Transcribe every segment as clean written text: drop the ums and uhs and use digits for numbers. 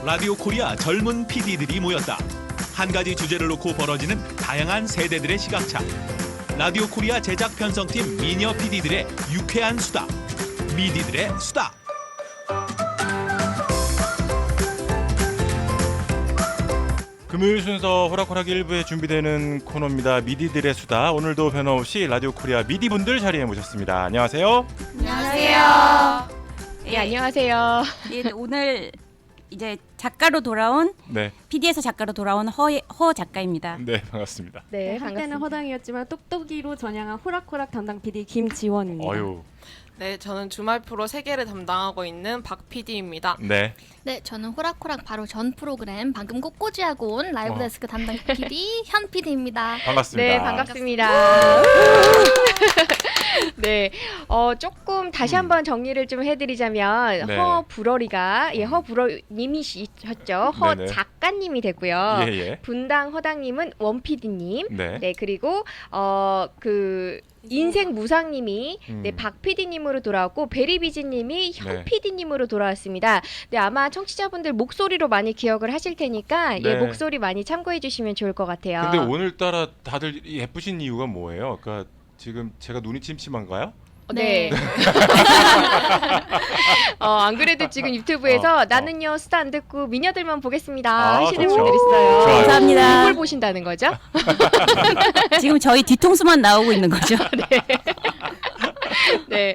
라디오 코리아 젊은 PD들이 모였다. 한 가지 주제를 놓고 벌어지는 다양한 세대들의 시각차. 라디오 코리아 제작 편성팀 미녀 PD들의 유쾌한 수다. 미디들의 수다. 금요일 순서 호락호락 1부에 준비되는 코너입니다. 미디들의 수다. 오늘도 변함없이 라디오 코리아 미디분들 자리에 모셨습니다. 안녕하세요. 안녕하세요. 네, 안녕하세요. 예, 오늘 이제 작가로 돌아온 PD에서 작가로 돌아온 허 작가입니다. 네, 반갑습니다. 네, 한때는 반갑습니다. 허당이었지만 똑똑이로 전향한 호락호락 담당 PD 김지원입니다. 어유. 네, 저는 주말 프로 3개를 담당하고 있는 박 PD입니다. 네. 네, 저는 호락호락 바로 전 프로그램 방금 꽃꽂이하고 온 라이브 데스크 담당 PD 현 PD입니다. 반갑습니다. 네, 반갑습니다. 네, 조금 다시 한번 정리를 좀 해드리자면 네. 허불어리가 허불어님이셨죠. 허 네네. 작가님이 됐고요. 예. 분당 허당님은 원 PD님. 네. 네, 그리고 인생 무상님이 박 PD님으로 돌아왔고 베리비지님이 현 네. PD님으로 돌아왔습니다. 네, 아마 청취자분들 목소리로 많이 기억을 하실 테니까 네. 목소리 많이 참고해 주시면 좋을 것 같아요. 근데 오늘따라 다들 예쁘신 이유가 뭐예요? 그러니까 지금 제가 눈이 침침한가요? 네. 안 그래도 지금 유튜브에서 나는요 스타 안 듣고 미녀들만 보겠습니다 하시는 좋죠. 분들 있어요. 좋아요. 감사합니다. 누굴 보신다는 거죠? 지금 저희 뒤통수만 나오고 있는 거죠. 네.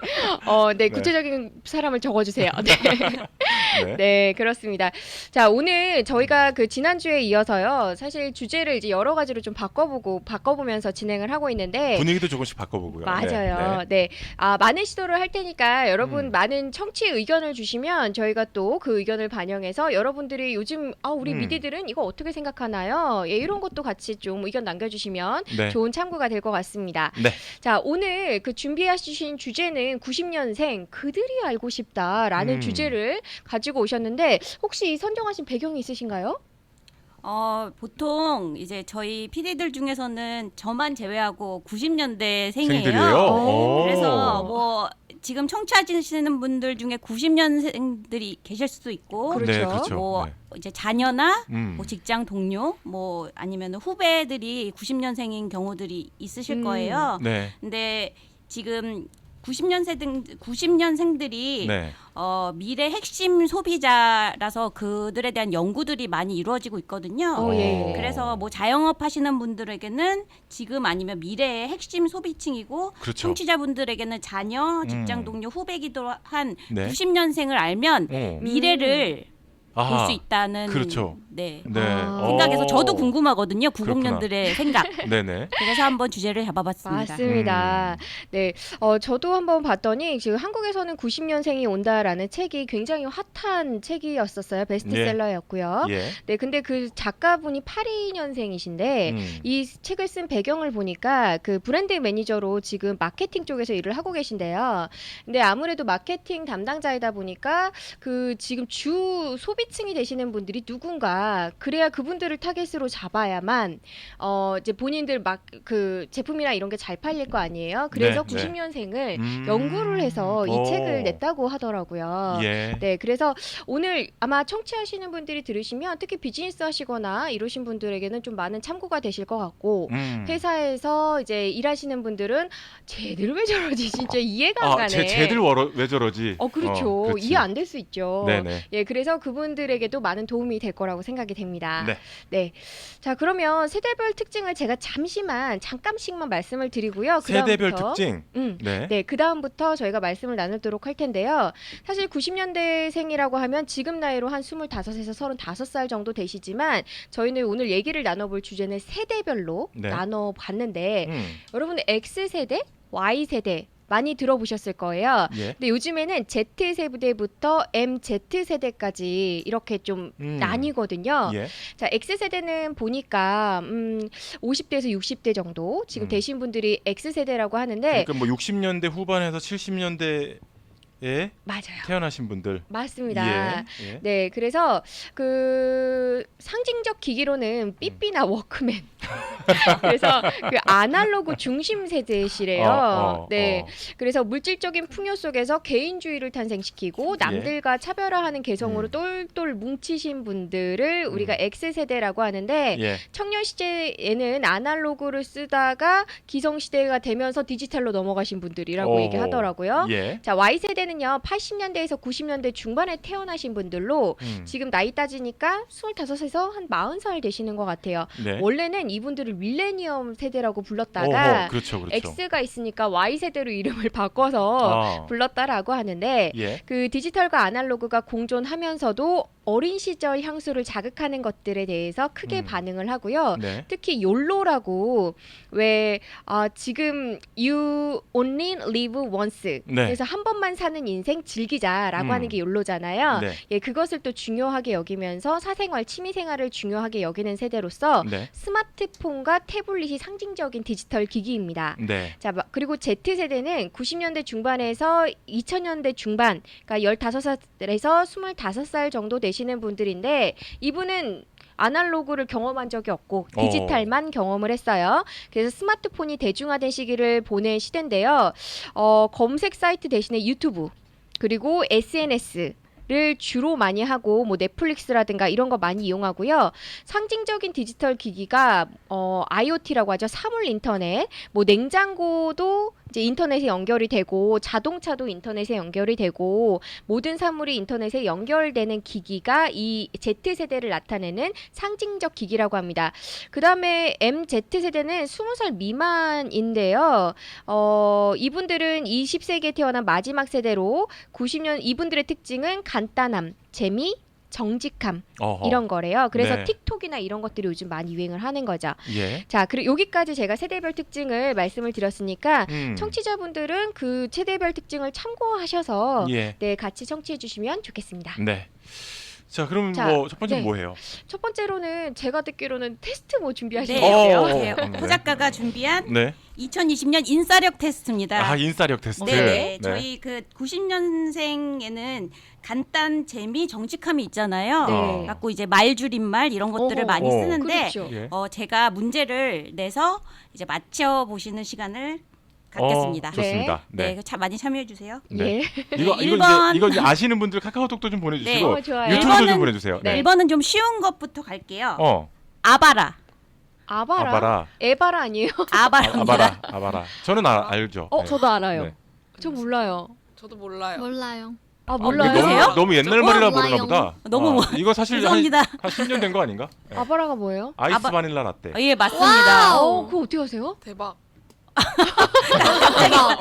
구체적인 사람을 적어주세요. 네. 네. 네, 그렇습니다. 자, 오늘 저희가 그 지난주에 이어서요. 사실 주제를 이제 여러 가지로 좀 바꿔보면서 진행을 하고 있는데. 분위기도 조금씩 바꿔보고요. 맞아요. 네. 많은 시도를 할 테니까 여러분 많은 청취 의견을 주시면 저희가 또 그 의견을 반영해서 여러분들이 요즘 우리 미디들은 이거 어떻게 생각하나요? 예, 이런 것도 같이 좀 의견 남겨주시면 네. 좋은 참고가 될 것 같습니다. 네. 자, 오늘 그 준비하신 주제는 90년생 그들이 알고 싶다라는 주제를 가지고 오셨는데 혹시 선정하신 배경이 있으신가요? 보통 이제 저희 PD들 중에서는 저만 제외하고 90년대 생들이에요? 생이에요. 오. 그래서 뭐 지금 청취하시는 분들 중에 90년생들이 계실 수도 있고, 그렇죠. 네, 그렇죠. 뭐 네. 이제 자녀나 음. 뭐 직장 동료, 뭐 아니면 후배들이 90년생인 경우들이 있으실 거예요. 네. 근데 지금 90년생들이 네. 미래 핵심 소비자라서 그들에 대한 연구들이 많이 이루어지고 있거든요. 예. 그래서 뭐 자영업 하시는 분들에게는 지금 아니면 미래의 핵심 소비층이고 그렇죠. 청취자분들에게는 자녀, 직장 동료, 후배기도 한 네. 90년생을 알면 어. 미래를 볼 아하. 수 있다는 그렇죠. 네. 네. 생각에서 저도 궁금하거든요. 90년들의 생각. 네네. 그래서 한번 주제를 잡아봤습니다. 맞습니다. 네, 저도 한번 봤더니 지금 한국에서는 90년생이 온다라는 책이 굉장히 핫한 책이었었어요. 베스트셀러였고요. 예. 네, 근데 그 작가분이 82년생이신데 이 책을 쓴 배경을 보니까 그 브랜드 매니저로 지금 마케팅 쪽에서 일을 하고 계신데요. 근데 아무래도 마케팅 담당자이다 보니까 그 지금 주 소비층이 되시는 분들이 누군가 그래야 그분들을 타겟으로 잡아야만 이제 본인들 막 그 제품이나 이런 게 잘 팔릴 거 아니에요. 그래서 네, 90년생을 연구를 해서 이 오. 책을 냈다고 하더라고요. 예. 네, 그래서 오늘 아마 청취하시는 분들이 들으시면 특히 비즈니스 하시거나 이러신 분들에게는 좀 많은 참고가 되실 것 같고 회사에서 이제 일하시는 분들은 쟤들 왜 저러지 진짜 이해가 안 가네. 쟤들 왜 저러지? 그렇죠. 그렇지. 이해 안 될 수 있죠. 네네. 예, 그래서 그분들에게도 많은 도움이 될 거라고 생각이 됩니다. 네. 네. 자, 그러면 세대별 특징을 제가 잠깐씩만 말씀을 드리고요. 세대별 그다음부터 특징. 네. 네. 그 다음부터 저희가 말씀을 나누도록 할 텐데요. 사실 90년대생이라고 하면 지금 나이로 한 25에서 35살 정도 되시지만 저희는 오늘 얘기를 나눠볼 주제는 세대별로 네. 나눠봤는데 여러분 X세대, Y세대 많이 들어보셨을 거예요. 예. 근데 요즘에는 Z세대부터 MZ세대까지 이렇게 좀 나뉘거든요. 예. 자, X세대는 보니까 50대에서 60대 정도 지금 되신 분들이 X세대라고 하는데 그러니까 뭐 60년대 후반에서 70년대에 맞아요. 태어나신 분들. 맞습니다. 예. 네, 그래서 그 상징적 기기로는 삐삐나 워크맨 그래서 그 아날로그 중심 세대시래요. 네. 그래서 물질적인 풍요 속에서 개인주의를 탄생시키고 남들과 차별화하는 개성으로 똘똘 뭉치신 분들을 우리가 X세대라고 하는데 예. 청년 시대에는 아날로그를 쓰다가 기성 시대가 되면서 디지털로 넘어가신 분들이라고 얘기하더라고요. 예. 자, Y세대는요. 80년대에서 90년대 중반에 태어나신 분들로 지금 나이 따지니까 25에서 한 40살 되시는 것 같아요. 네. 원래는 이분들을 밀레니엄 세대라고 불렀다가 그렇죠. X가 있으니까 Y세대로 이름을 바꿔서 불렀다라고 하는데 예. 그 디지털과 아날로그가 공존하면서도 어린 시절 향수를 자극하는 것들에 대해서 크게 반응을 하고요. 네. 특히 욜로라고 왜 지금 you only live once 네. 그래서 한 번만 사는 인생 즐기자라고 하는 게 욜로잖아요. 네. 예, 그것을 또 중요하게 여기면서 사생활, 취미생활을 중요하게 여기는 세대로서 네. 스마트폰과 태블릿이 상징적인 디지털 기기입니다. 네. 자, 그리고 Z세대는 90년대 중반에서 2000년대 중반, 그러니까 15살에서 25살 정도 되시는 분들인데 이분은 아날로그를 경험한 적이 없고 디지털만 경험을 했어요. 그래서 스마트폰이 대중화된 시기를 보낸 시대인데요. 검색 사이트 대신에 유튜브 그리고 SNS 를 주로 많이 하고 뭐 넷플릭스라든가 이런 거 많이 이용하고요. 상징적인 디지털 기기가 IoT라고 하죠. 사물 인터넷. 뭐 냉장고도 이제 인터넷에 연결이 되고 자동차도 인터넷에 연결이 되고 모든 사물이 인터넷에 연결되는 기기가 이 Z세대를 나타내는 상징적 기기라고 합니다. 그다음에 MZ세대는 20살 미만인데요. 이분들은 20세기에 태어난 마지막 세대로 90년 이분들의 특징은 간단함, 재미, 정직함 이런 거래요. 그래서 네. 틱톡이나 이런 것들이 요즘 많이 유행을 하는 거죠. 예. 자, 그리고 여기까지 제가 세대별 특징을 말씀을 드렸으니까 청취자분들은 그 세대별 특징을 참고하셔서 예. 네, 같이 청취해 주시면 좋겠습니다. 네. 자, 그럼 자, 뭐 첫 번째 네. 뭐예요? 첫 번째로는 제가 듣기로는 테스트 뭐 준비하시는 네. 것 같아요. 네. 호 작가가 준비한 네. 2020년 인싸력 테스트입니다. 인싸력 테스트. 네. 저희 그 90년생에는 간단, 재미, 정직함이 있잖아요. 네. 갖고 이제 말줄임말 이런 것들을 많이 쓰는데 그렇죠. 예. 제가 문제를 내서 이제 맞춰 보시는 시간을 갖겠습니다. 좋습니다. 네. 네, 많이 참여해 주세요. 네. 예. 이거 네, 1번. 이거 이제 아시는 분들 카카오톡도 좀 보내주시고 네. 좋아요. 유튜브도 좀 1번은 보내주세요. 네. 1번은 좀 쉬운 것부터 갈게요. 아바라. 아바라? 아바라. 에바라 아니에요? 아바라입니다. 아바라. 저는 알죠. 네. 저도 알아요. 네. 저 몰라요. 저도 몰라요. 몰라요. 몰라요. 이게 모르세요? 너무 옛날 말이라 모르나 몰라요. 보다. 너무 이거 사실 한 죄송합니다. 10년 된 거 아닌가? 네. 아바라가 뭐예요? 아이스 바닐라 라떼. 예, 맞습니다. 와우. 그거 어떻게 하세요? 대박.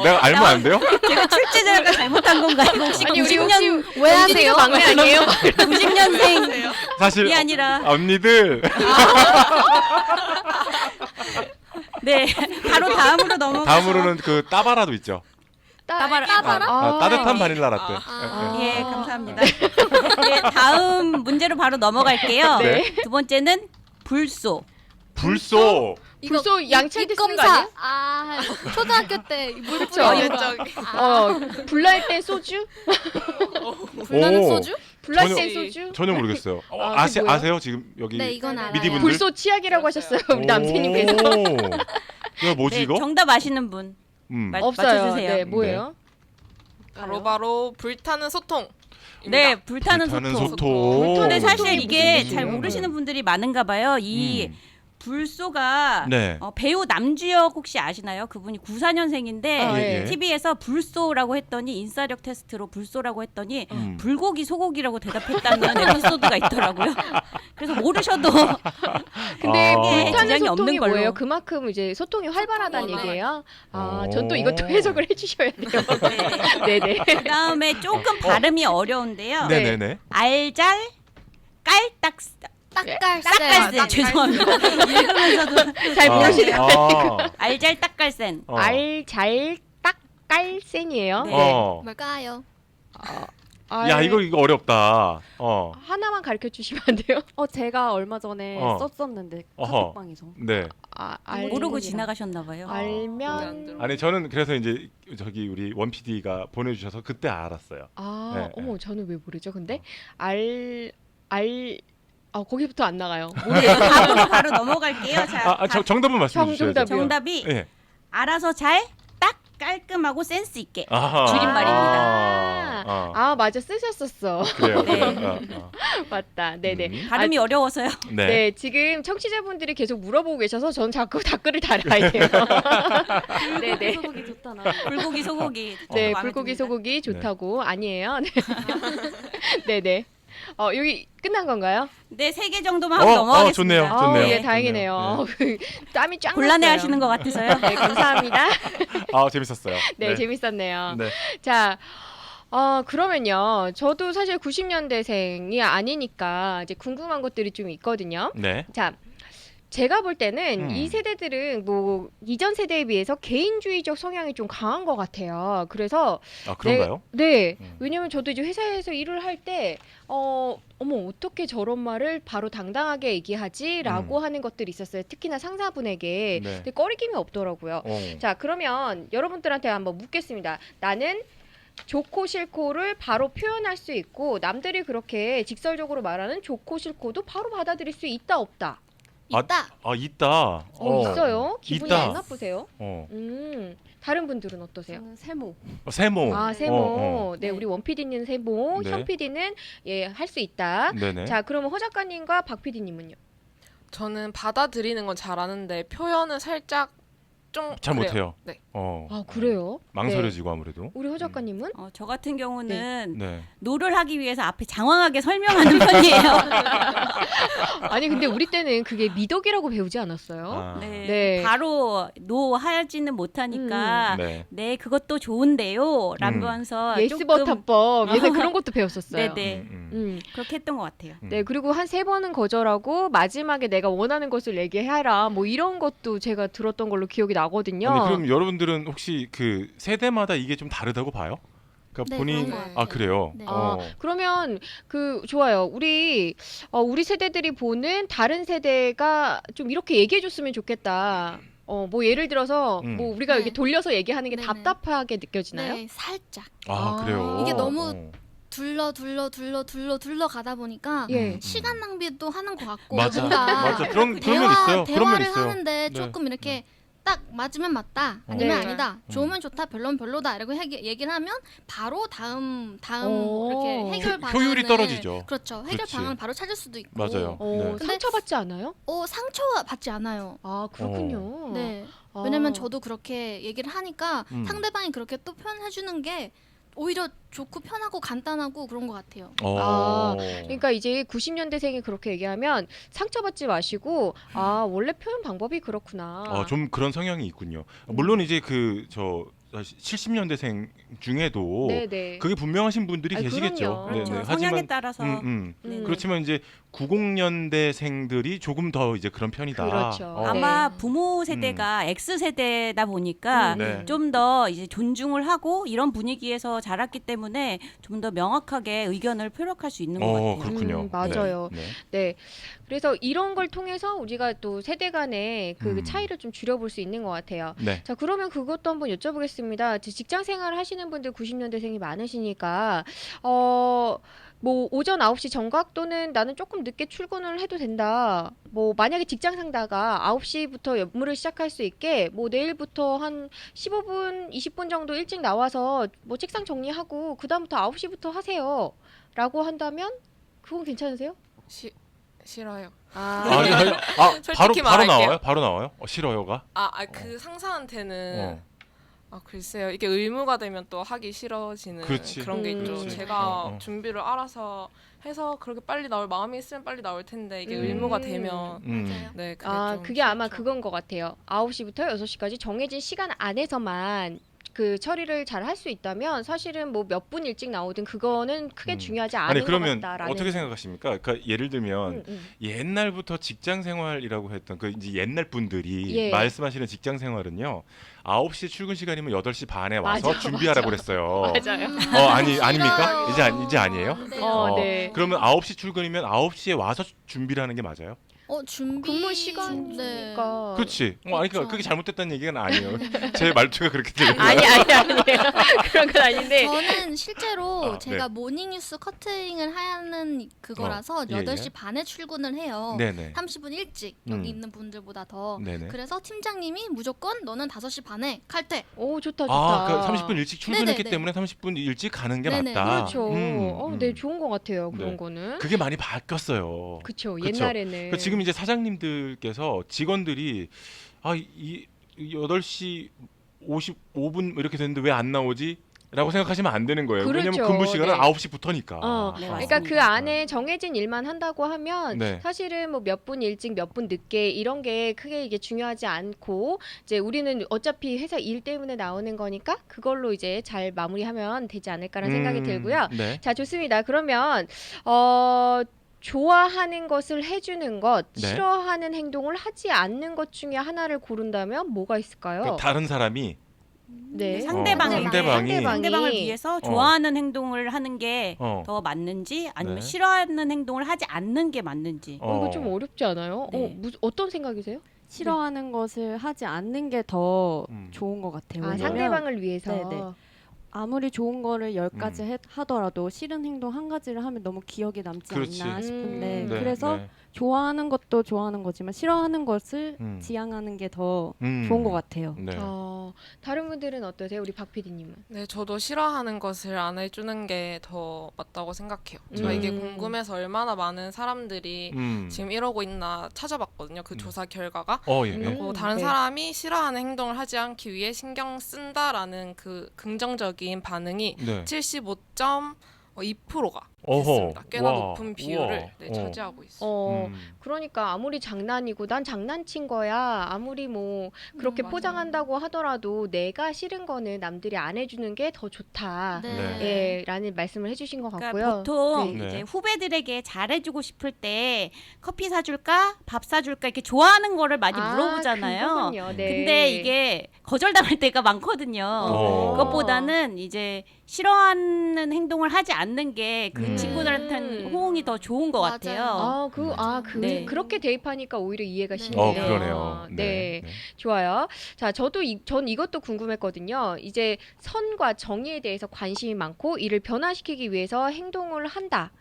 내가 알면 안 돼요? 제가 출제자가 잘못한 건가요? 혹시 아니, 우리 90년 왜 하세요? 막내 아니에요? 90년생이 사실 아니라 언니들 네 바로 다음으로 넘어가서 다음으로는 그 따바라도 있죠. 따바라. 따뜻한 바닐라 라떼. 예, 감사합니다. 네, 다음 문제로 바로 넘어갈게요. 네. 두 번째는 불소. 불소. 불소 양철 쓰는 거 아니에요? 초등학교 때 물 그쵸. 뿌려. 전형적인. 불날 땐 소주? 불나는 오. 소주? 불날 전혀- 땐 소주? 전혀 모르겠어요. 그게 뭐야? 아세요? 지금 여기 네, 이건 알아요. 미디 분들? 불소 치약이라고 하셨어요. 우리 남편님께서. 이거 뭐지 네, 이거? 정답 아시는 분 없어요. 맞춰주세요. 네, 뭐예요? 바로 불타는 소통. 네, 불타는 소통. 소통. 근데 사실 소통이 이게 무슨 잘 뜻이에요? 모르시는 분들이 많은가 봐요. 이 불소가 네. 배우 남주혁 혹시 아시나요? 그분이 94년생인데 아, 예. TV에서 불소라고 했더니 인싸력 테스트로 불소라고 했더니 음. 불고기 소고기라고 대답했다는 에피소드가 있더라고요. 그래서 모르셔도 근데 아. 불타는 지장이 없는 소통이 걸로. 뭐예요? 그만큼 이제 소통이 활발하다는 소통이 얘기예요. 오. 전 또 이것도 해석을 해주셔야 돼요. 네네. 그다음에 조금 발음이 어려운데요. 네. 네네네. 알잘 깔딱 딱갈센. 죄송합니다. 읽으면서도 잘 모르시네요. 알잘 딱갈센. 알잘 딱깔센이에요. 네. 뭘까요? 야 이거 어렵다. 하나만 가르쳐 주시면 안 돼요? 제가 얼마 전에 썼었는데 어허. 카톡방에서. 네. 모르고 지나가셨나 봐요. 알면 아니 저는 그래서 이제 저기 우리 원 PD가 보내주셔서 그때 알았어요. 네, 어머 저는 왜 모르죠? 근데 거기부터 안 나가요. 네, 답으로 바로 넘어갈게요. 자, 정답은 말씀해 주셔야죠. 정답이요. 정답이 예. 알아서 잘 딱 깔끔하고 센스 있게. 아하. 줄임말입니다. 맞아 쓰셨었어. 그래요. 네. 맞다. 네네. 발음이 어려워서요. 네, 지금 청취자분들이 계속 물어보고 계셔서 전 자꾸 댓글을 달아야 돼요. 네네. 소고기 좋다 나. 불고기 소고기. 네, 마음에 불고기 듭니다. 소고기 좋다고 아니에요. 네. 네네. 여기 끝난 건가요? 네, 3개 정도만 하고 넘어가겠습니다. 좋네요. 좋네요. 예, 다행이네요. 땀이 쫙 곤란해 났어요. 하시는 것 같아서요. 네, 감사합니다. 재밌었어요. 네, 재밌었네요. 네. 자, 그러면요. 저도 사실 90년대생이 아니니까 이제 궁금한 것들이 좀 있거든요. 네. 자, 제가 볼 때는 음. 이 세대들은 뭐 이전 세대에 비해서 개인주의적 성향이 좀 강한 것 같아요. 그래서 그런가요? 네. 음. 왜냐면 저도 이제 회사에서 일을 할 때 어머 어떻게 저런 말을 바로 당당하게 얘기하지라고 하는 것들이 있었어요. 특히나 상사분에게. 네. 근데 꺼리낌이 없더라고요. 자, 그러면 여러분들한테 한번 묻겠습니다. 나는 좋고 싫고를 바로 표현할 수 있고 남들이 그렇게 직설적으로 말하는 좋고 싫고도 바로 받아들일 수 있다 없다. 있다. 있다. 있어요? 기분이 있다. 안 나쁘세요? 다른 분들은 어떠세요? 저는 세모. 세모. 세모. 네, 네. 우리 원 PD는 세모, 네. 현 PD는 할 수 있다. 네네. 자, 그러면 허 작가님과 박 PD님은요? 저는 받아들이는 건 잘하는데 표현은 살짝 좀 잘 그래요. 못해요. 네. 그래요? 망설여지고 아무래도. 우리 허 작가님은? 저 같은 경우는 네. 노를 하기 위해서 앞에 장황하게 설명하는 편이에요. 아니 근데 우리 때는 그게 미덕이라고 배우지 않았어요? 네. 네. 바로 노 하지는 못하니까 네. 네, 그것도 좋은데요. 라면서 예스 조금 버터법 예전에 그런 것도 배웠었어요. 네네. 그렇게 했던 것 같아요. 네, 그리고 한 3번은 거절하고 마지막에 내가 원하는 것을 얘기해라. 뭐 이런 것도 제가 들었던 걸로 기억이 나거든요. 아니, 그럼 여러분들은 혹시 그 세대마다 이게 좀 다르다고 봐요? 그러니까 네, 본인 그런 것 같아요. 그래요. 네. 그러면 좋아요. 우리 세대들이 보는 다른 세대가 좀 이렇게 얘기해 줬으면 좋겠다. 뭐 예를 들어서 뭐 우리가 네. 이렇게 돌려서 얘기하는 게 네네. 답답하게 느껴지나요? 네, 살짝. 그래요. 이게 너무 둘러 가다 보니까 예. 시간 낭비도 하는 것 같고 맞아. 뭔가 맞아. 그런 면 있어요. 그런 면 대화를 있어요. 하는데 네. 조금 이렇게 딱 맞으면 맞다 아니면 네. 아니다 좋으면 좋다 별로면 별로다 이러고 얘기를 하면 바로 다음 오. 이렇게 해결 방안을 효율이 떨어지죠. 그렇죠. 해결 그렇지. 방안을 바로 찾을 수도 있고 맞아요. 네. 근데- 상처받지 않아요? 상처 받지 않아요. 그렇군요. 네. 아. 왜냐면 저도 그렇게 얘기를 하니까 음. 상대방이 그렇게 또 표현해 주는 게 오히려 좋고 편하고 간단하고 그런 것 같아요. 그러니까 이제 90년대생이 그렇게 얘기하면 상처받지 마시고 원래 표현 방법이 그렇구나. 좀 그런 성향이 있군요. 물론 이제 70년대생 중에도 네네. 그게 분명하신 분들이 계시겠죠. 그럼요. 그렇죠. 네네. 성향에 따라서 네. 그렇지만 이제 90년대생들이 조금 더 이제 그런 편이다. 그렇죠. 아마 네. 부모 세대가 X 세대다 보니까 네. 좀 더 이제 존중을 하고 이런 분위기에서 자랐기 때문에 좀 더 명확하게 의견을 표력할 수 있는 것 같아요. 그렇군요. 맞아요. 네. 네. 그래서 이런 걸 통해서 우리가 또 세대 간의 그 차이를 좀 줄여볼 수 있는 것 같아요. 네. 자, 그러면 그것도 한번 여쭤보겠습니다. 직장 생활을 하시는 분들 90년대생이 많으시니까 뭐 오전 9시 정각 또는 나는 조금 늦게 출근을 해도 된다. 뭐 만약에 직장 상사가 9시부터 업무를 시작할 수 있게 뭐 내일부터 한 15분, 20분 정도 일찍 나와서 뭐 책상 정리하고 그다음부터 9시부터 하세요. 라고 한다면 그건 괜찮으세요? 싫어요. 바로 솔직히 말할게요. 나와요? 바로 나와요? 싫어요가? 그 상사한테는 글쎄요. 이게 의무가 되면 또 하기 싫어지는 그렇지. 그런 게 있죠. 그렇지. 제가 준비를 알아서 해서 그렇게 빨리 나올 마음이 있으면 빨리 나올 텐데 이게 의무가 되면 맞아요. 네, 그게 좀 그게 아마 싫죠. 그건 것 같아요. 9시부터 6시까지 정해진 시간 안에서만 그 처리를 잘 할 수 있다면 사실은 뭐 몇 분 일찍 나오든 그거는 크게 중요하지 않은 아니 것 그러면 같다라는. 어떻게 생각하십니까? 그러니까 예를 들면 옛날부터 직장 생활이라고 했던 그 이제 옛날 분들이 예. 말씀하시는 직장 생활은요. 9시 출근 시간이면 8시 반에 와서 맞아, 준비하라고 그랬어요. 맞아요. 아닙니까? 이제 아니에요? 네. 어, 네. 그러면 9시 출근이면 9시에 와서 준비를 하는 게 맞아요? 준비 근무 네. 시간이니까. 그렇지. 아니 그렇죠. 그러니까 그게 잘못됐다는 얘기는 아니에요. 제 말투가 그렇게 들려요. 아니에요. 그런 건 아닌데. 저는 실제로 아, 제가 네. 모닝뉴스 커팅을 하는 그거라서 예, 8시 예. 반에 출근을 해요. 네네. 30분 일찍 여기 음. 있는 분들보다 더. 네네. 그래서 팀장님이 무조건 너는 5시 반에 칼퇴. 오, 좋다. 그 30분 일찍 출근했기 네네네. 때문에 30분 일찍 가는 게 네네. 맞다. 그렇죠. 네, 좋은 것 같아요. 그런 네. 거는. 그게 많이 바뀌었어요. 그쵸. 그쵸. 옛날에는. 지금 이제 사장님들께서 직원들이 이 8시 55분 이렇게 됐는데 왜 안 나오지? 라고 생각하시면 안 되는 거예요. 그렇죠. 왜냐면 근무 시간은 네. 9시부터니까. 네, 그러니까 맞습니다. 그 안에 정해진 일만 한다고 하면 네. 사실은 뭐 몇 분 일찍 몇 분 늦게 이런 게 크게 이게 중요하지 않고 이제 우리는 어차피 회사 일 때문에 나오는 거니까 그걸로 이제 잘 마무리하면 되지 않을까라는 생각이 들고요. 네. 자, 좋습니다. 그러면 좋아하는 것을 해주는 것, 네. 싫어하는 행동을 하지 않는 것 중에 하나를 고른다면 뭐가 있을까요? 그러니까 다른 사람이 네. 상대방에게 상대방이 상대방을 위해서 좋아하는 행동을 하는 게 어. 더 맞는지 아니면 네. 싫어하는 행동을 하지 않는 게 맞는지. 이거 좀 어렵지 않아요? 네. 어떤 생각이세요? 싫어하는 것을 하지 않는 게 더 음. 좋은 것 같아요. 아, 왜냐면 상대방을 위해서. 네네. 아무리 좋은 거를 10가지 하더라도 싫은 행동 한 가지를 하면 너무 기억에 남지 그렇지. 않나 싶은데 네, 그래서 네. 좋아하는 것도 좋아하는 거지만 싫어하는 것을 지향하는 게 더 좋은 것 같아요. 네. 다른 분들은 어떠세요? 우리 박 PD님은? 네, 저도 싫어하는 것을 안 해주는 게 더 맞다고 생각해요. 제가 이게 궁금해서 얼마나 많은 사람들이 지금 이러고 있나 찾아봤거든요. 그 조사 결과가. 예. 그리고 다른 네. 사람이 싫어하는 행동을 하지 않기 위해 신경 쓴다라는 그 긍정적인 반응이 네. 75.2%가 어허. 있습니다. 꽤나 와. 높은 비율을 우와. 차지하고 있어요. 그러니까 아무리 장난이고 난 장난친 거야. 아무리 뭐 그렇게 맞아요. 포장한다고 하더라도 내가 싫은 거는 남들이 안 해주는 게 더 좋다. 네. 예, 라는 말씀을 해주신 것 같고요. 그러니까 보통 네. 이제 후배들에게 잘해주고 싶을 때 커피 사줄까, 밥 사줄까 이렇게 좋아하는 거를 많이 물어보잖아요. 그거군요. 네. 근데 이게 거절당할 때가 많거든요. 그것보다는 이제 싫어하는 행동을 하지 않는 게 그 친구들한테는 호응이 더 좋은 것 맞아요. 같아요. 네. 그렇게 대입하니까 오히려 이해가 네. 쉽네요. 그러네요. 네. 좋아요. 자, 전 이것도 궁금했거든요. 이제 선과 정의에 대해서 관심이 많고 이를 변화시키기 위해서 행동을 한다.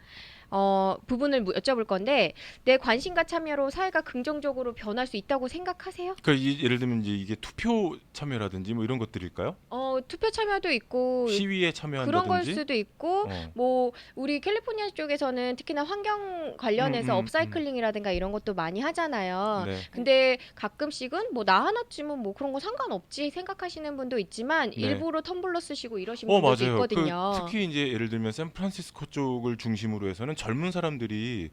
부분을 여쭤볼 건데 내 관심과 참여로 사회가 긍정적으로 변할 수 있다고 생각하세요? 예를 들면 이게 투표 참여라든지 뭐 이런 것들일까요? 투표 참여도 있고 시위에 그런 걸 참여한다든지. 수도 있고 뭐 우리 캘리포니아 쪽에서는 특히나 환경 관련해서 업사이클링이라든가 이런 것도 많이 하잖아요. 네. 근데 가끔씩은 뭐 나 하나쯤은 뭐 그런 거 상관없지 생각하시는 분도 있지만 네. 일부러 텀블러 쓰시고 이러신 분들도 맞아요. 있거든요. 특히 이제 예를 들면 샌프란시스코 쪽을 중심으로 해서는 젊은 사람들이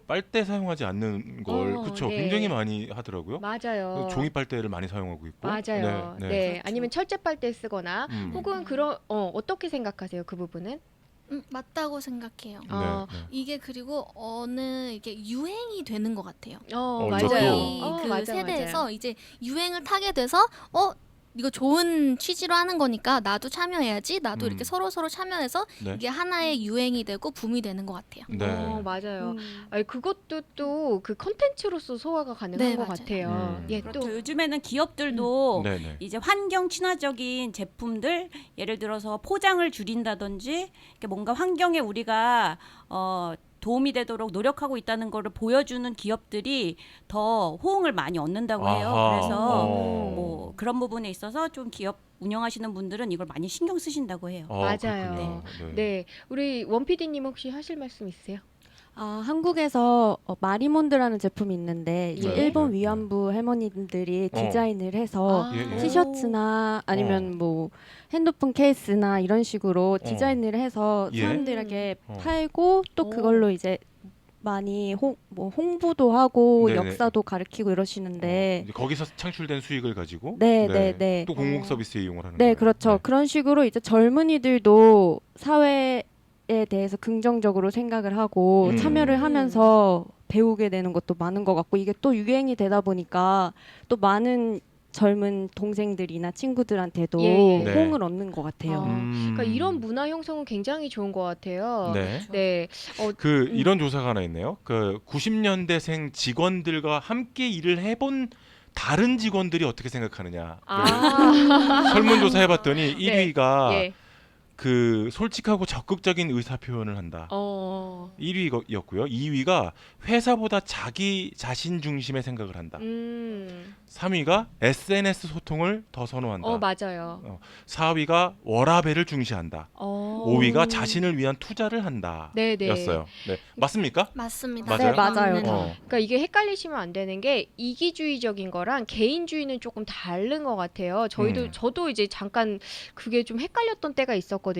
빨대 사용하지 않는 걸 그쵸 네. 굉장히 많이 하더라고요. 맞아요. 종이 빨대를 많이 사용하고 있고. 맞아요. 네. 그렇죠. 아니면 철제 빨대 쓰거나 혹은 그런 어떻게 생각하세요? 그 부분은? 맞다고 생각해요. 네. 이게 그리고 이게 유행이 되는 것 같아요. 맞아요. 저희 그 맞아, 세대에서 맞아요. 이제 유행을 타게 돼서 이거 좋은 취지로 하는 거니까 나도 참여해야지. 나도 이렇게 서로 참여해서 네. 이게 하나의 유행이 되고 붐이 되는 것 같아요. 네. 맞아요. 아니, 그것도 또 그 컨텐츠로서 소화가 가능한 네, 것 맞아요. 같아요. 예, 또 그렇죠. 요즘에는 기업들도 네네. 이제 환경 친화적인 제품들 예를 들어서 포장을 줄인다든지 이렇게 뭔가 환경에 우리가 도움이 되도록 노력하고 있다는 거를 보여주는 기업들이 더 호응을 많이 얻는다고 해요. 아하. 그래서 뭐 그런 부분에 있어서 좀 기업 운영하시는 분들은 이걸 많이 신경 쓰신다고 해요. 맞아요. 그렇군요. 네. 우리 원 PD님 혹시 하실 말씀 있으세요? 한국에서 마리몬드라는 제품이 있는데 이제 네. 일본 네. 위안부 할머니들이 디자인을 해서 예. 티셔츠나 아니면 뭐 핸드폰 케이스나 이런 식으로 디자인을 해서 예. 사람들에게 어. 팔고 또 그걸로 이제 많이 홍보도 하고 네네. 역사도 가르치고 이러시는데 이제 거기서 창출된 수익을 가지고 네. 또 공공 서비스에 이용을 하는 네, 거예요. 그렇죠. 그런 식으로 이제 젊은이들도 사회에 대해서 긍정적으로 생각을 하고 참여를 하면서 배우게 되는 것도 많은 것 같고 이게 또 유행이 되다 보니까 또 많은 젊은 동생들이나 친구들한테도 예. 네. 호응을 얻는 것 같아요. 그러니까 이런 문화 형성은 굉장히 좋은 것 같아요. 네. 네. 이런 조사가 하나 있네요. 그 90년대생 직원들과 함께 일을 해본 다른 직원들이 어떻게 생각하느냐. 설문조사 해봤더니 1위가 예. 그 솔직하고 적극적인 의사 표현을 한다. 1위였고요. 2위가 회사보다 자기 자신 중심의 생각을 한다. 3위가 SNS 소통을 더 선호한다. 맞아요. 4위가 워라밸을 중시한다. 5위가 자신을 위한 투자를 한다. 네네. 였어요. 네. 맞습니까? 맞습니다. 맞아요? 네, 맞아요. 네. 그러니까 이게 헷갈리시면 안 되는 게 이기주의적인 거랑 개인주의는 조금 다른 것 같아요. 저도 이제 잠깐 그게 좀 헷갈렸던 때가 있었거든요.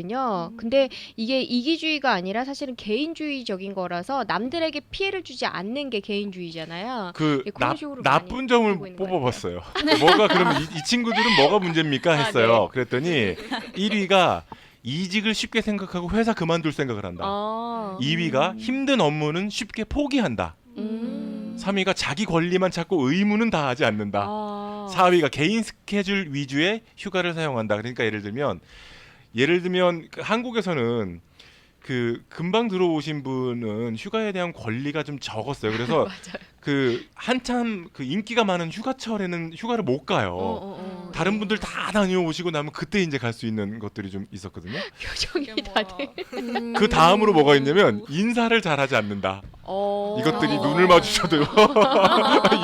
근데 이게 이기주의가 아니라 사실은 개인주의적인 거라서 남들에게 피해를 주지 않는 게 개인주의잖아요. 그 예, 그런 식으로 나쁜 많이 점을 보고 있는 것 뽑아봤어요. 뭐가 그러면 이 친구들은 뭐가 문제입니까 했어요. 그랬더니 1위가 이직을 쉽게 생각하고 회사 그만둘 생각을 한다. 2위가 힘든 업무는 쉽게 포기한다. 3위가 자기 권리만 찾고 의무는 다하지 않는다. 4위가 개인 스케줄 위주의 휴가를 사용한다. 그러니까 예를 들면 그 한국에서는 그 금방 들어오신 분은 휴가에 대한 권리가 좀 적었어요. 그래서 그 한참 그 인기가 많은 휴가철에는 휴가를 못 가요. 다른 분들 다 다녀오시고 나면 그때 이제 갈 수 있는 것들이 좀 있었거든요. 표정이 이게 다들. 그 다음으로 뭐가 있냐면 인사를 잘하지 않는다. 이것들이 눈을 마주쳐도요.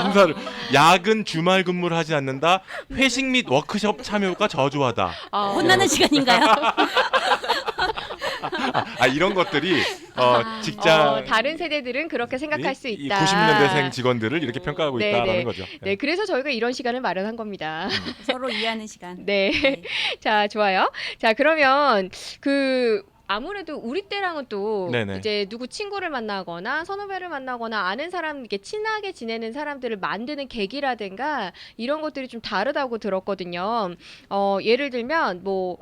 인사를 야근 주말 근무를 하지 않는다. 회식 및 워크숍 참여가 저조하다. 혼나는 시간인가요? 이런 것들이 직장 다른 세대들은 그렇게 생각할 수 이 있다. 90년대생 직원들을 이렇게 평가하고 네, 있다라는 네. 거죠. 네, 그래서 저희가 이런 시간을 마련한 겁니다. 서로 이해하는 시간. 네. 자, 좋아요. 자, 그러면 아무래도 우리 때랑은 또 네네. 이제 누구 친구를 만나거나 선후배를 만나거나 아는 사람, 이렇게 친하게 지내는 사람들을 만드는 계기라든가 이런 것들이 좀 다르다고 들었거든요. 예를 들면 뭐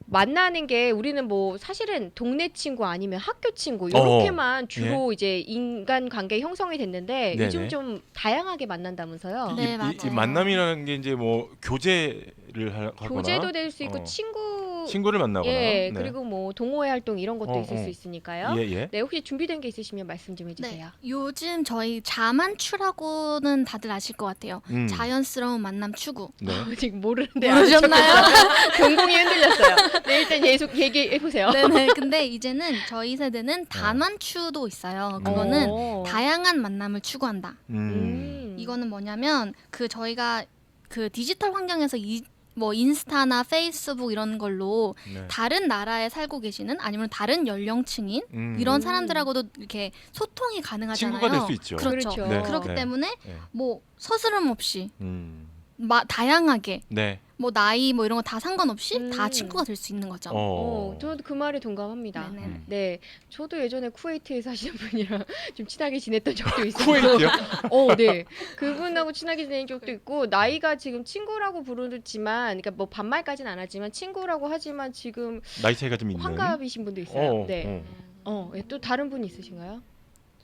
만나는 게 우리는 뭐 사실은 동네 친구 아니면 학교 친구 이렇게만 주로 이제 인간 관계 형성이 됐는데 네네. 요즘 좀 다양하게 만난다면서요. 네, 이 맞아요. 만남이라는 게 이제 뭐 교제를 하거나 교제도 될 수 있고 친구를 만나거나 예, 네. 그리고 뭐 동호회 활동 이런 것도 있을 수 있으니까요. 예. 네, 혹시 준비된 게 있으시면 말씀 좀 해주세요. 네, 요즘 저희 자만추라고는 다들 아실 것 같아요. 자연스러운 만남 추구. 네. 지금 모르는데 모르셨나요? 경공이 흔들렸어요. 네, 일단 계속 얘기해 보세요. 네네. 근데 이제는 저희 세대는 단완추도 있어요. 그거는 다양한 만남을 추구한다. 이거는 뭐냐면 저희가 그 디지털 환경에서 뭐 인스타나 페이스북 이런 걸로 네. 다른 나라에 살고 계시는 아니면 다른 연령층인 이런 사람들하고도 이렇게 소통이 가능하잖아요. 친구가 될 수 있죠. 그렇죠. 그렇죠. 네. 그렇기 네. 때문에 네. 뭐 서스럼 없이 다양하게 네. 뭐 나이 뭐 이런 거 다 상관없이 음. 다 친구가 될 수 있는 거죠. 저도 그 말에 동감합니다. 네네. 네, 저도 예전에 쿠웨이트에 사시는 분이랑 좀 친하게 지냈던 적도 있어요. 쿠웨이트요? 네. 그분하고 친하게 지낸 적도 있고 나이가 지금 친구라고 부르지만, 그러니까 뭐 반말까지는 안 하지만 친구라고 하지만 지금 나이 차이가 좀 있는. 환갑이신 분도 있어요. 네. 또 다른 분 있으신가요?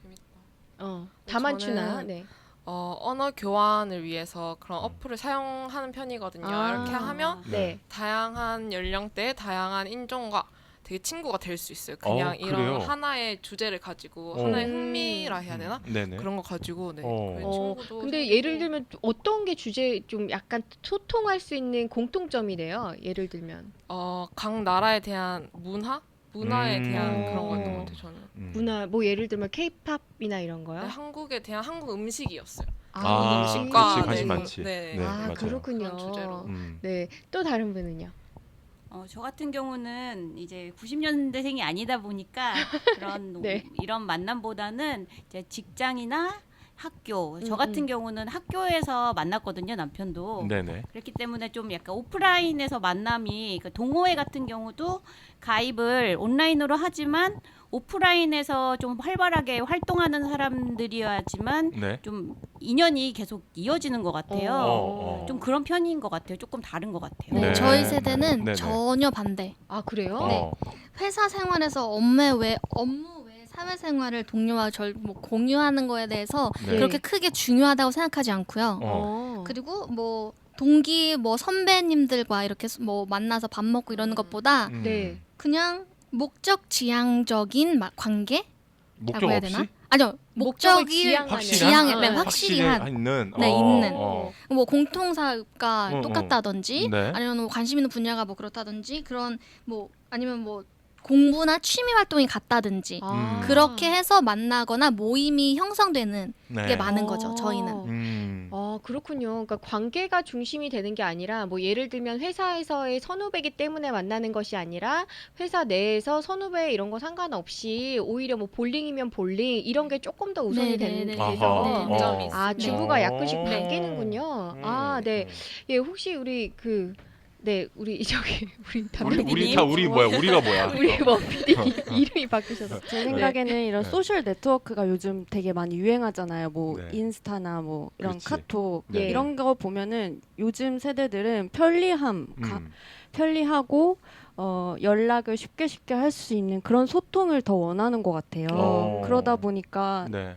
재밌다. 다만추나. 저는- 네. 언어 교환을 위해서 그런 어플을 사용하는 편이거든요. 이렇게 하면 네. 다양한 연령대, 다양한 인종과 되게 친구가 될 수 있어요. 그냥 그래요? 이런 하나의 주제를 가지고 하나의 흥미라 해야 되나? 네네. 그런 거 가지고 그런 친구도 근데 생기고. 예를 들면 어떤 게 주제 좀 약간 소통할 수 있는 공통점이래요. 예를 들면 각 나라에 대한 문화에 대한 그런 거였던 것 같아요. 저는 문화, 뭐 예를 들면 케이팝이나 이런 거요? 한국에 대한 한국 음식이었어요. 음식과 그렇지, 관심 많지. 네. 네. 맞아요. 그렇군요. 그런 주제로. 네, 또 다른 분은요? 저 같은 경우는 이제 90년대생이 아니다 보니까 그런 네. 이런 만남보다는 이제 직장이나 학교, 저 같은 경우는 학교에서 만났거든요, 남편도. 네네. 그렇기 때문에 좀 약간 오프라인에서 만남이, 그러니까 동호회 같은 경우도 가입을 온라인으로 하지만 오프라인에서 좀 활발하게 활동하는 사람들이야지만 네. 좀 인연이 계속 이어지는 것 같아요. 좀 그런 편인 것 같아요. 조금 다른 것 같아요. 네, 네. 저희 세대는 네네. 전혀 반대. 아, 그래요? 네. 회사 생활에서 업무 외 사회생활을 동료와 뭐 공유하는 거에 대해서 네. 그렇게 크게 중요하다고 생각하지 않고요. 어. 그리고 뭐 동기 뭐 선배님들과 이렇게 뭐 만나서 밥 먹고 이러는 것보다 네. 그냥 목적 지향적인 관계라고 목적 해야 없이 되나? 아니요. 목적이 지향을 확실히 한 있는. 네, 있는. 어. 뭐 공통사가 똑같다든지 네. 아니면 뭐 관심 있는 분야가 뭐 그렇다든지 그런 뭐 아니면 뭐 공부나 취미 활동이 같다든지 그렇게 해서 만나거나 모임이 형성되는 네. 게 많은 거죠. 저희는. 그렇군요. 그러니까 관계가 중심이 되는 게 아니라 뭐 예를 들면 회사에서의 선후배기 때문에 만나는 것이 아니라 회사 내에서 선후배 이런 거 상관없이 오히려 뭐 볼링이면 볼링 이런 게 조금 더 우선이 되는 네, 데서 장점이 있어요. 주부가 네. 약간씩 어. 바뀌는군요. 네. 예, 혹시 우리 우리 저기 우리 우리 뭐야? 우리가 뭐야? 우리 PD 이름이 바뀌셔서 제 생각에는 이런 네. 소셜 네트워크가 요즘 되게 많이 유행하잖아요. 뭐 네. 인스타나 뭐 이런 그렇지. 카톡 네. 이런 거 보면은 요즘 세대들은 편리하고 연락을 쉽게 할 수 있는 그런 소통을 더 원하는 것 같아요. 그러다 보니까 네.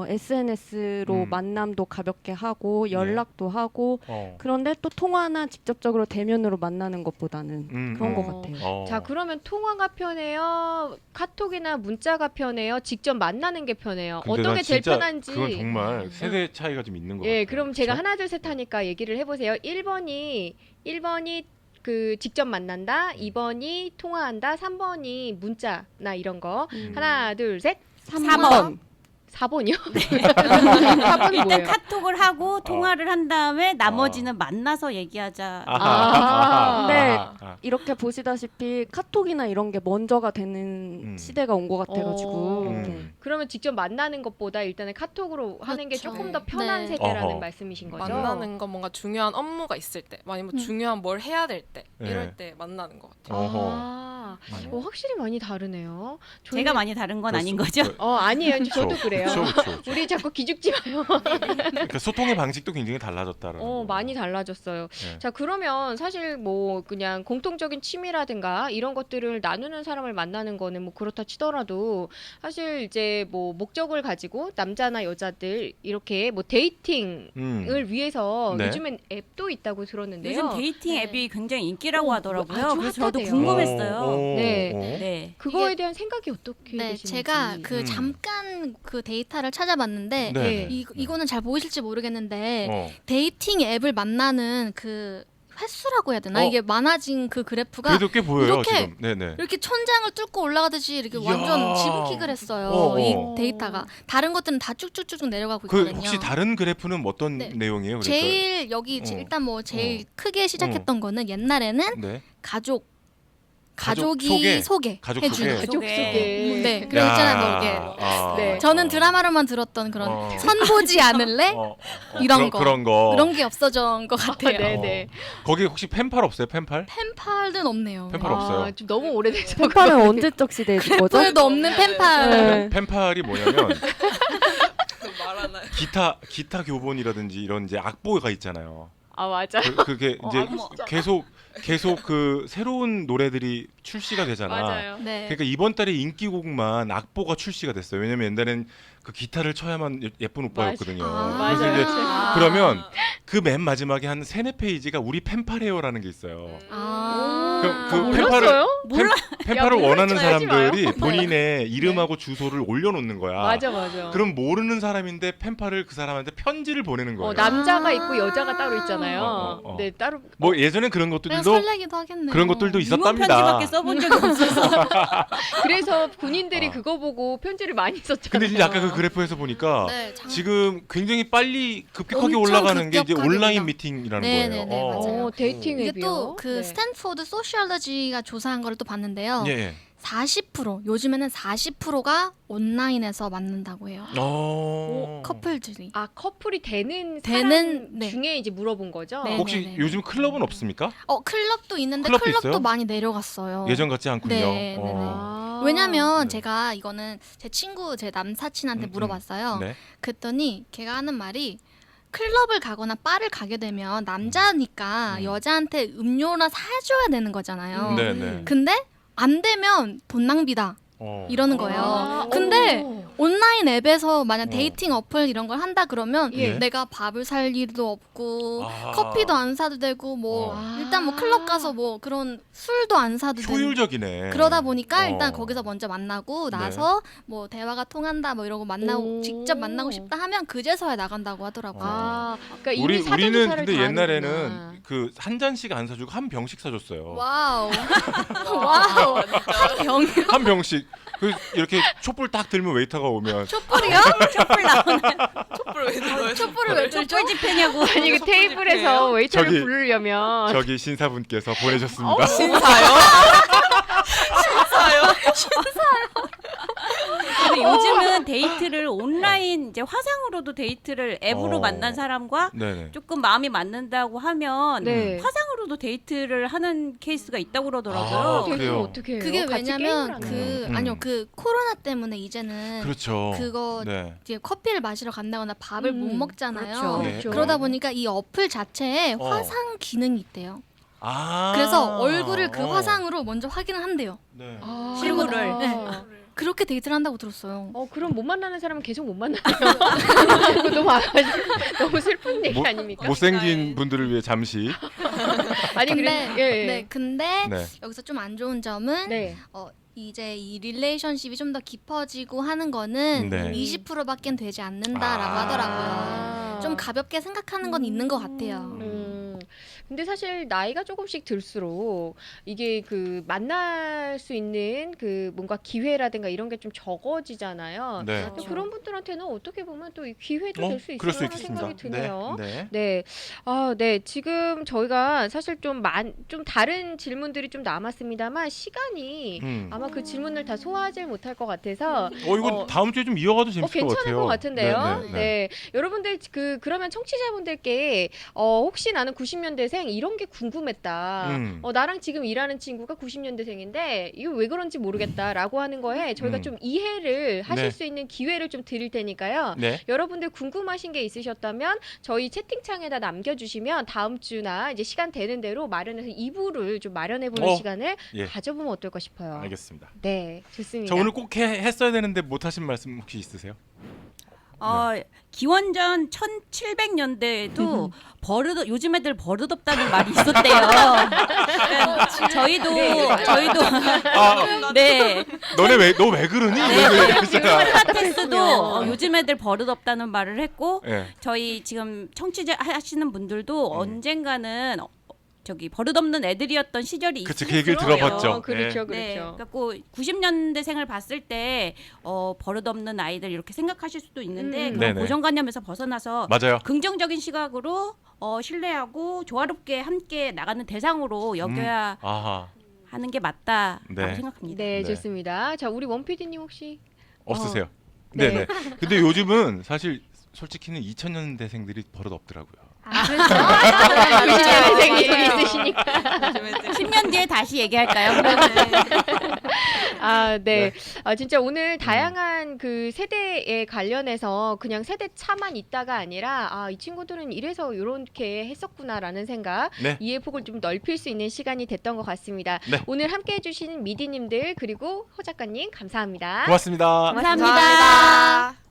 SNS로 만남도 가볍게 하고 연락도 하고 어. 그런데 또 통화나 직접적으로 대면으로 만나는 것보다는 그런 것 같아요. 자, 그러면 통화가 편해요? 카톡이나 문자가 편해요? 직접 만나는 게 편해요? 근데 어떤 난 게 제일 진짜 편한지. 그건 정말 세대 차이가 좀 있는 것 같아요. 예, 그럼 제가 그쵸? 하나 둘 셋 하니까 얘기를 해보세요. 1번이 그 직접 만난다, 2번이 통화한다, 3번이 문자나 이런 거. 하나 둘 셋. 3번. 4번이요? 4번이 일단 뭐예요? 카톡을 하고 통화를 한 다음에 나머지는 만나서 얘기하자. 네. 이렇게 보시다시피 카톡이나 이런 게 먼저가 되는 시대가 온 것 같아가지고 네. 그러면 직접 만나는 것보다 일단은 카톡으로 하는 게 그렇죠. 조금 더 편한 네. 세대라는 어허. 말씀이신 거죠? 만나는 건 뭔가 중요한 업무가 있을 때, 아니면 중요한 뭘 해야 될 때, 네. 이럴 때 만나는 것 같아요. 확실히 많이 다르네요. 제가 많이 다른 건 아닌 거죠? 아니에요. 저도 그래요. 그쵸. 우리 자꾸 기죽지 마요. 그러니까 소통의 방식도 굉장히 달라졌다라는. 많이 달라졌어요. 네. 자, 그러면 사실 뭐 그냥 공통적인 취미라든가 이런 것들을 나누는 사람을 만나는 거는 뭐 그렇다 치더라도 사실 이제 뭐 목적을 가지고 남자나 여자들 이렇게 뭐 데이팅을 위해서 네. 요즘엔 앱도 있다고 들었는데요. 요즘 데이팅 네. 앱이 굉장히 인기라고 하더라고요. 아주 그래서 저도 핫하대요. 궁금했어요. 네. 네. 그거에 대한 생각이 어떻게 네, 되시는지. 제가 그 잠깐 그 데이터를 찾아봤는데 네. 이거는 잘 보이실지 모르겠는데 어. 데이팅 앱을 만나는 그 횟수라고 해야 되나? 이게 많아진 그 그래프가 그래도 꽤 보여요 이렇게 지금. 네네. 이렇게 천장을 뚫고 올라가듯이 이렇게 이야. 완전 지붕킥을 했어요. 어. 이 데이터가 다른 것들은 다 쭉쭉쭉 내려가고 그 있거든요. 혹시 다른 그래프는 어떤 네. 내용이에요? 그러니까? 제일 여기 일단 뭐 제일 크게 시작했던 거는 옛날에는 네. 가족이 소개 가족 해주는 소개. 가족 속에. 네, 그래 있잖아요, 뭐 이게. 네. 저는 드라마로만 들었던 그런 선보지 않을래 이런 거 그런 거. 그런 게 없어진 것 같아요. 네네. 거기 혹시 펜팔 없어요? 펜팔? 펜팔은 없네요. 펜팔 없어요. 좀 너무 오래돼서. 펜팔은 언제적 시대지 거죠? 펜팔도 없는 펜팔. 네. 펜팔이 뭐냐면 말하나요? 기타 교본이라든지 이런 이제 악보가 있잖아요. 맞아. 그게 이제 계속 그 새로운 노래들이 출시가 되잖아. 맞아요. 네. 그러니까 이번 달에 인기곡만 악보가 출시가 됐어요. 왜냐면 옛날엔 그 기타를 쳐야만 예쁜 오빠였거든요. 그래서 이제 그러면 그 맨 마지막에 한 3-4페이지가 우리 펜팔이에요라는 게 있어요. 그럼 그 몰랐어요? 펜팔을 야, 원하는 몰랐죠, 하지 사람들이 마요. 본인의 이름하고 주소를 올려놓는 거야. 맞아. 그럼 모르는 사람인데 펜팔을 그 사람한테 편지를 보내는 거예요. 남자가 있고 여자가 따로 있잖아요. 네, 따로. 뭐 예전엔 그런 것들도 설레기도 하겠네요. 그런 것들도 유머 있었답니다. 편지밖에 써본 적이 없어서. 그래서 군인들이 그거 보고 편지를 많이 썼잖아요. 근데 이제 아까 그 그래프에서 보니까 네, 지금 굉장히 빨리 급격하게 엄청 올라가는 게 이제 급격하게 온라인 올라- 미팅이라는 네네네, 거예요. 맞아요. 데이팅 이게 앱이요. 또 그 네. 스탠포드 소시올러지가 조사한 걸 또 봤는데요. 예. 40% 요즘에는 40%가 온라인에서 만난다고 해요. 커플들이. 커플이 되는 되는, 사람 네. 중에 이제 물어본 거죠. 네. 혹시 네네네. 요즘 클럽은 없습니까? 클럽도 있는데 클럽도 클럽도 있어요? 많이 내려갔어요. 예전 같지 않군요. 네, 네네. 아. 왜냐면 네. 제가 이거는 제 친구 제 남사친한테 물어봤어요. 네. 그랬더니 걔가 하는 말이 클럽을 가거나 바를 가게 되면 남자니까 여자한테 음료나 사줘야 되는 거잖아요. 네네. 근데 안 되면 돈 낭비다. 이러는 거예요. 근데 온라인 앱에서 만약 데이팅 어플 이런 걸 한다 그러면 예. 내가 밥을 살 일도 없고 아. 커피도 안 사도 되고 뭐 일단 뭐 클럽 가서 뭐 그런 술도 안 사도 되고 효율적이네. 그러다 보니까 어. 일단 거기서 먼저 만나고 나서 뭐 대화가 통한다 뭐 이러고 만나고 직접 만나고 싶다 하면 그제서야 나간다고 하더라고요. 그러니까 이미 사전 우리는 조사를 근데 다 옛날에는 하는구나. 그 한 잔씩 안 사주고 한 병씩 사줬어요. 와우. 와우. 병 한 병씩. 그 이렇게 촛불 딱 들면 웨이터가 오면 촛불이요? 촛불 나오는 촛불 왜 들어요? 촛불을 왜 들죠? 촛불 집회냐고. 아니 그 테이블에서 웨이터를 저기- 부르려면 저기 신사분께서 보내셨습니다. 신사요? 근데 요즘은 데이트를 온라인 이제 화상으로도 데이트를 앱으로 어. 만난 사람과 네네. 조금 마음이 맞는다고 하면 네. 화상으로도 데이트를 하는 케이스가 있다고 그러더라고요. 아, 그럼 그래요? 어떻게 해요? 그게 같이 게임을 왜냐면 하나요? 그 음. 아니요 그 코로나 때문에 이제는 그렇죠. 그거 네. 이제 커피를 마시러 간다거나 밥을 못 먹잖아요. 그렇죠. 네. 그렇죠. 그러다 보니까 이 어플 자체에 어. 화상 기능이 있대요. 아. 그래서 얼굴을 그 어. 화상으로 먼저 확인을 한대요. 네. 아, 실물을. 네. 그렇게 데이트를 한다고 들었어요. 그럼 못 만나는 사람은 계속 못 만나요. 그거 너무 너무 슬픈 얘기 아닙니까? 못생긴 분들을 위해 잠시. 아니 근데 예. 네, 근데 네. 여기서 좀 안 좋은 점은 네. 이제 이 릴레이션십이 좀 더 깊어지고 하는 거는 네. 20%밖에 되지 않는다라고 하더라고요. 좀 가볍게 생각하는 건 있는 것 같아요. 근데 사실 나이가 조금씩 들수록 이게 그 만날 수 있는 그 뭔가 기회라든가 이런 게 좀 적어지잖아요. 네. 그렇죠. 그런 분들한테는 어떻게 보면 또 이 기회도 될 수 그럴 수 있을 있겠습니다. 생각이 드네요. 네. 네. 네. 지금 저희가 사실 좀 다른 질문들이 좀 남았습니다만 시간이 아마 그 질문을 다 소화하지 못할 것 같아서 이거 다음 주에 좀 이어가도 재밌을 것 괜찮을 같아요. 것 같은데요. 네, 네, 네, 네. 여러분들 그러면 청취자분들께 혹시 나는 90년대생 이런 게 궁금했다. 나랑 지금 일하는 친구가 90년대생인데 이거 왜 그런지 모르겠다라고 하는 거에 저희가 좀 이해를 하실 네. 수 있는 기회를 좀 드릴 테니까요. 네. 여러분들 궁금하신 게 있으셨다면 저희 채팅창에다 남겨주시면 다음 주나 이제 시간 되는 대로 마련해서 2부를 좀 마련해보는 시간을 예. 가져보면 어떨까 싶어요. 알겠습니다. 네, 좋습니다. 저 오늘 꼭 했어야 되는데 못 하신 말씀 혹시 있으세요? 기원전 1700년대에도 요즘 애들 버릇없다는 말이 있었대요. 그러니까 저희도 네. 너 왜 그러니? 소크라테스도 요즘 애들 버릇없다는 말을 했고 네. 저희 지금 청취자 하시는 분들도 언젠가는 저기 버릇없는 애들이었던 시절이 그치, 있을 그 얘기를 거예요. 들어봤죠. 그렇죠, 네, 그렇죠. 그래갖고 90년대생을 봤을 때 버릇없는 아이들 이렇게 생각하실 수도 있는데 그런 네네. 고정관념에서 벗어나서 맞아요. 긍정적인 시각으로 신뢰하고 조화롭게 함께 나가는 대상으로 여겨야 아하. 하는 게 맞다라고 네. 생각합니다. 네, 네. 좋습니다. 자, 우리 원PD님 혹시 없으세요? 네. 네네. 근데 요즘은 사실 솔직히는 2000년대생들이 버릇 없더라고요. 그렇죠. 90년대생이 여기 있으시니까. 10년 뒤에 다시 얘기할까요? 네. 진짜 오늘 다양한 그 세대에 관련해서 그냥 세대 차만 있다가 아니라 이 친구들은 이래서 이렇게 했었구나라는 생각, 네. 이해 폭을 좀 넓힐 수 있는 시간이 됐던 것 같습니다. 네. 오늘 함께 해주시는 미디님들 그리고 허 작가님 감사합니다. 고맙습니다. 감사합니다.